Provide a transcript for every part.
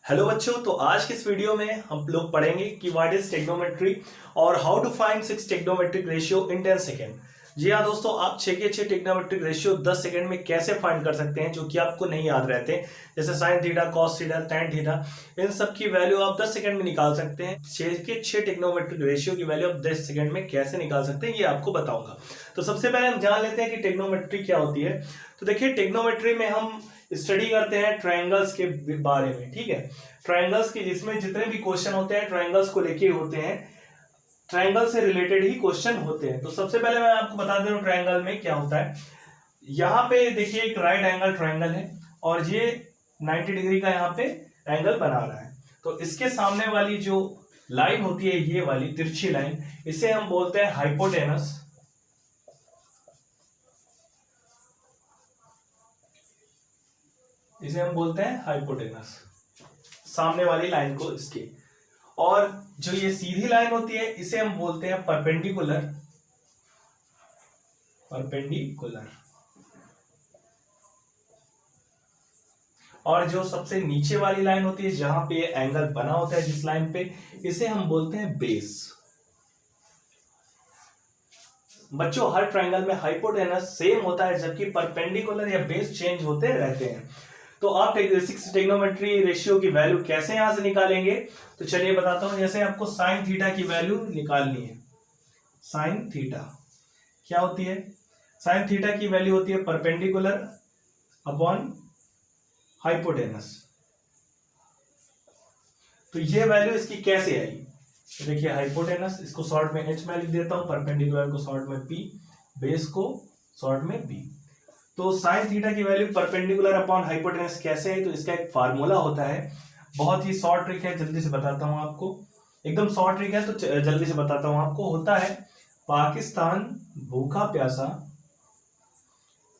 Hello बच्चों, तो आज के इस वीडियो में हम लोग पढ़ेंगे कि व्हाट इज टेक्नोमेट्री और how to find 6 tacheometric ratio in 10 second. जी हाँ दोस्तों, आप 6 के 6 टेक्नोमेट्रिक रेशियो 10 सेकेंड में कैसे फाइंड कर सकते हैं जो कि आपको नहीं याद रहते, जैसे sine theta, cos theta, tan theta. इन सब की वैल्यू आप 10 सेकेंड में निकाल सकते हैं। 6 के 6 टेक्नोमेट्रिक रेशियो की वैल्यू आप 10 सेकेंड में कैसे निकाल सकते हैं ये आपको बताऊंगा। तो सबसे पहले हम जान लेते हैं कि टेक्नोमेट्री क्या होती है। तो देखिए, टेक्नोमेट्री में हम स्टडी करते हैं ट्रायंगल्स के बारे में, ठीक है। ट्रायंगल्स के जिसमें जितने भी क्वेश्चन होते हैं ट्रायंगल्स को लेके होते हैं, ट्रायंगल से रिलेटेड ही क्वेश्चन होते हैं। तो सबसे पहले मैं आपको बता दे रहा हूं ट्रायंगल में क्या होता है। यहाँ पे देखिए एक राइट एंगल ट्रायंगल है और ये 90 डिग्री का यहाँ पे एंगल बना रहा है। तो इसके सामने वाली जो लाइन होती है, ये वाली तिरछी लाइन, इसे हम बोलते हैं हाइपोटेनस। इसे हम बोलते हैं हाइपोटेनस, सामने वाली लाइन को इसके। और जो ये सीधी लाइन होती है इसे हम बोलते हैं परपेंडिकुलर। परपेंडिकुलर। और जो सबसे नीचे वाली लाइन होती है जहां पे एंगल बना होता है जिस लाइन पे, इसे हम बोलते हैं बेस। बच्चों, हर ट्रायंगल में हाइपोटेनस सेम होता है जबकि परपेंडिकुलर या बेस चेंज होते रहते हैं। तो आप 6 टेक्नोमेट्री रेशियो की वैल्यू कैसे यहां से निकालेंगे, तो चलिए बताता हूं। जैसे आपको साइन थीटा की वैल्यू निकालनी है। साइन थीटा क्या होती है? साइन थीटा की वैल्यू होती है परपेंडिकुलर अपॉन हाइपोटेनस। तो ये वैल्यू इसकी कैसे आई? तो देखिए, हाइपोटेनस इसको शॉर्ट में h में लिख देता हूं, परपेंडिकुलर को शॉर्ट में p, बेस को शॉर्ट में b। तो साइन थीटा की वैल्यू परपेंडिकुलर अपॉन हाइपोटेनस कैसे है? तो इसका एक फार्मूला होता है, बहुत ही शॉर्ट ट्रिक है, जल्दी से बताता हूं आपको। एकदम शॉर्ट ट्रिक है तो जल्दी से बताता हूं आपको। होता है पाकिस्तान भूखा प्यासा,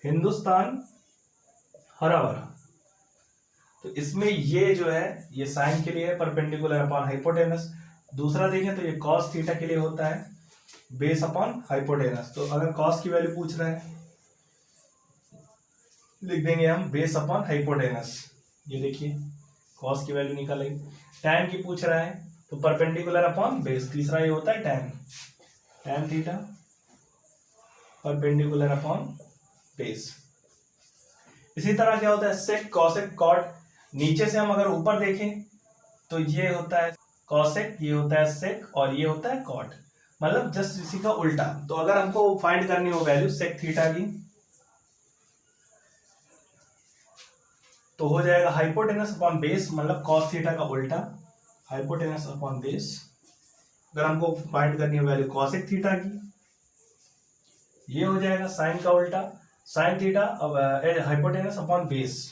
हिंदुस्तान हरा भरा। तो इसमें ये जो है ये साइन के लिए है, परपेंडिकुलर अपॉन हाइपोटेनस। दूसरा देखें तो ये कॉस थीटा के लिए होता है, बेस अपॉन हाइपोटेनस। तो अगर कॉस की वैल्यू पूछ रहा है लिख देंगे हम बेस अपॉन हाइपोटेनस। ये देखिए कॉस की वैल्यू निकालेंगे। टैन की पूछ रहा है तो परपेंडिकुलर अपॉन बेस। तीसरा ये होता है tan, tan theta perpendicular upon base. इसी तरह क्या होता है सेक, कॉसेक, कॉट। नीचे से हम अगर ऊपर देखें तो ये होता है कॉसेक, ये होता है सेक और ये होता है कॉट, मतलब जस्ट इसी का उल्टा। तो अगर हमको फाइंड करनी हो वैल्यू सेक थीटा की तो हो जाएगा हाइपोटेनस अपॉन बेस, मतलब कॉस थीटा का उल्टा, हाइपोटेनस अपॉन बेस। अगर हमको फाइंड करनी है वैल्यू कॉसेक थीटा की, ये हो जाएगा साइन का उल्टा, sine theta hypotenuse upon base,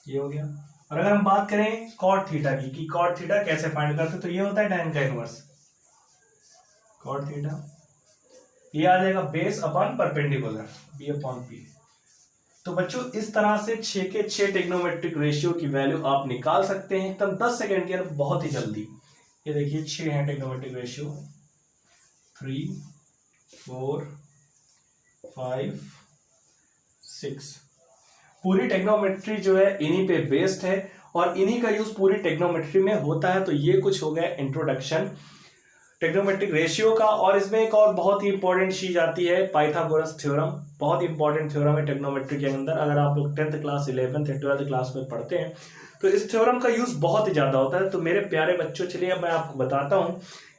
ये हो गया। और अगर हम बात करें कॉट थीटा की कि कॉट थीटा कैसे फाइंड करते, तो ये होता है टैन का इनवर्स, कॉट थीटा। ये आ जाएगा base upon perpendicular, B upon P. तो बच्चों, इस तरह से 6 के 6 टेक्नोमेट्रिक रेशियो की वैल्यू आप निकाल सकते हैं एकदम 10 सेकेंड के अंदर, बहुत ही जल्दी। ये देखिए 6 है टेक्नोमेट्रिक रेशियो, 3, 4, 5, 6। पूरी टेक्नोमेट्री जो है इन्हीं पे बेस्ड है और इन्हीं का यूज पूरी टेक्नोमेट्री में होता है। तो ये कुछ हो गया इंट्रोडक्शन टेक्नोमेट्रिक रेशियो का। और इसमें एक और बहुत ही इंपॉर्टेंट चीज आती है, पाइथागोरस थ्योरम। बहुत इंपॉर्टेंट थ्योरम है टेक्नोमेट्री के अंदर। अगर आप लोग 10th क्लास, 11th या 12th क्लास में पढ़ते हैं तो इस थ्योरम का यूज बहुत ही ज्यादा होता है। तो मेरे प्यारे बच्चों, चलिए अब मैं आपको बताता हूं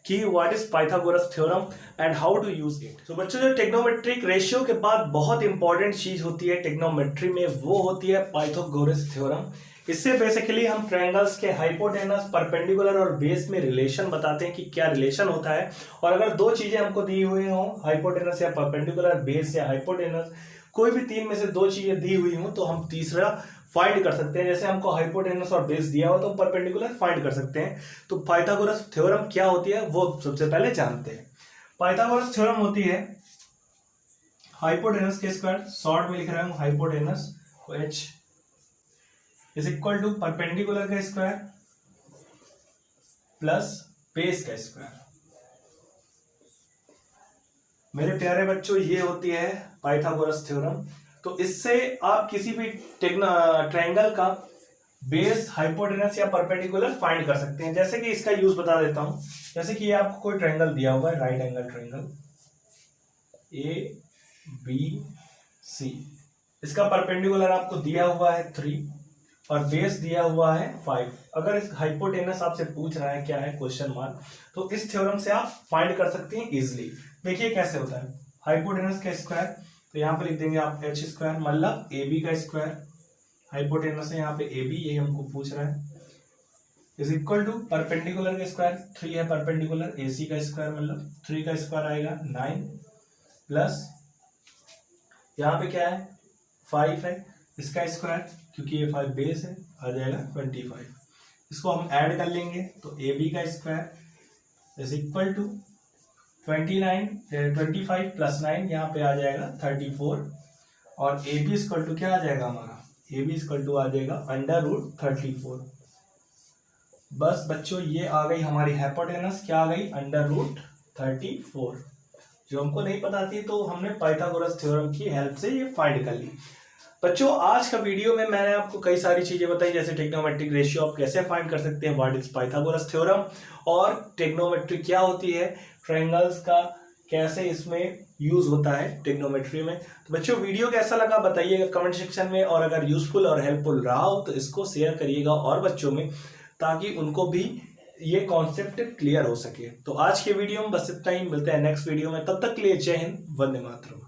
कि what is Pythagoras theorem and how to use it. तो बच्चों, जो टेक्नोमेट्रिक रेशियो के बाद बहुत इंपॉर्टेंट चीज होती है टेक्नोमेट्री में, वो होती है पाइथागोरस थ्योरम। इससे बेसिकली हम ट्रायंगल्स के हाइपोटेनस, परपेंडिकुलर और बेस में रिलेशन बताते हैं कि क्या रिलेशन होता है। और अगर दो चीजें हमको दी हुई हो, हाइपोटेनस या परपेंडिकुलर, बेस या हाइपोटेनस, कोई भी तीन में से दो चीजें दी हुई हो तो हम तीसरा फाइंड कर सकते हैं। जैसे हमको हाइपोटेनस और बेस दिया हो तो परपेंडिकुलर फाइंड कर सकते हैं। तो पाइथागोरस थ्योरम क्या होती है वो सबसे पहले जानते हैं। पाइथागोरस थ्योरम होती है हाइपोटेनस के स्क्वायर, शॉर्ट में लिख रहा हूं hypotenuse h is equal to perpendicular का स्क्वायर प्लस बेस का स्क्वायर। मेरे प्यारे बच्चों, ये होती है पाइथागोरस थ्योरम। तो इससे आप किसी भी ट्रायंगल का बेस, हाइपोटेनस या परपेंडिकुलर फाइंड कर सकते हैं। जैसे कि इसका यूज बता देता हूं। जैसे कि ये आपको कोई ट्रायंगल दिया हुआ है, राइट एंगल ट्रायंगल ABC, इसका परपेंडिकुलर आपको दिया हुआ है 3 और बेस दिया हुआ है 5। अगर इस हाइपोटेनस आपसे पूछ रहा है क्या है क्वेश्चन मार्क, तो इस थ्योरम से आप फाइंड कर सकते हैं इजिली। देखिए कैसे होता है, हाइपोटेनस का स्क्वायर, तो यहाँ पे लिख देंगे आप h स्क्वायर, मतलब AB का स्क्वायर, हाइपोटेनस है यहाँ पे AB, ये हमको पूछ रहा है, इज इक्वल टू परपेंडिकुलर का स्क्वायर, 3 है परपेंडिकुलर, AC का स्क्वायर मतलब 3 का स्क्वायर आएगा 9, प्लस यहाँ पे क्या है 5 है, इसका स्क्वायर क्योंकि ये 5 बेस है आ जाएगा 25। इसको हम ऐड कर लेंगे तो AB का square is equal to 25 plus 9, यहाँ पे आ जाएगा 34, और AB इक्वल टू क्या आ जाएगा हमारा, AB इक्वल टू आ जाएगा √34। बस बच्चों ये आ गई हमारी हाइपोटेनस, क्या आ गई √34। जो हमको नहीं पता थी तो हमने पाइथागोरस थ्योरम की हेल्प से ये फाइंड कर ली। बच्चों आज का वीडियो में मैंने आपको कई सारी चीजें बताई, जैसे ट्रिग्नोमेट्रिक रेशियो आप कैसे फाइंड कर सकते हैं, व्हाट इज पाइथागोरस थ्योरम, और ट्रिग्नोमेट्री क्या होती है, ट्रायंगल्स का कैसे इसमें यूज होता है ट्रिग्नोमेट्री में। तो बच्चों वीडियो कैसा लगा बताइएगा कमेंट सेक्शन में, और अगर यूजफुल और हेल्पफुल रहा हो तो इसको शेयर करिएगा और बच्चों में, ताकि उनको भी ये कॉन्सेप्ट क्लियर हो सके। तो आज के वीडियो में बस इतना ही, मिलते हैं नेक्स्ट वीडियो में, तब तक के लिए जय हिंद, वंदे मातरम।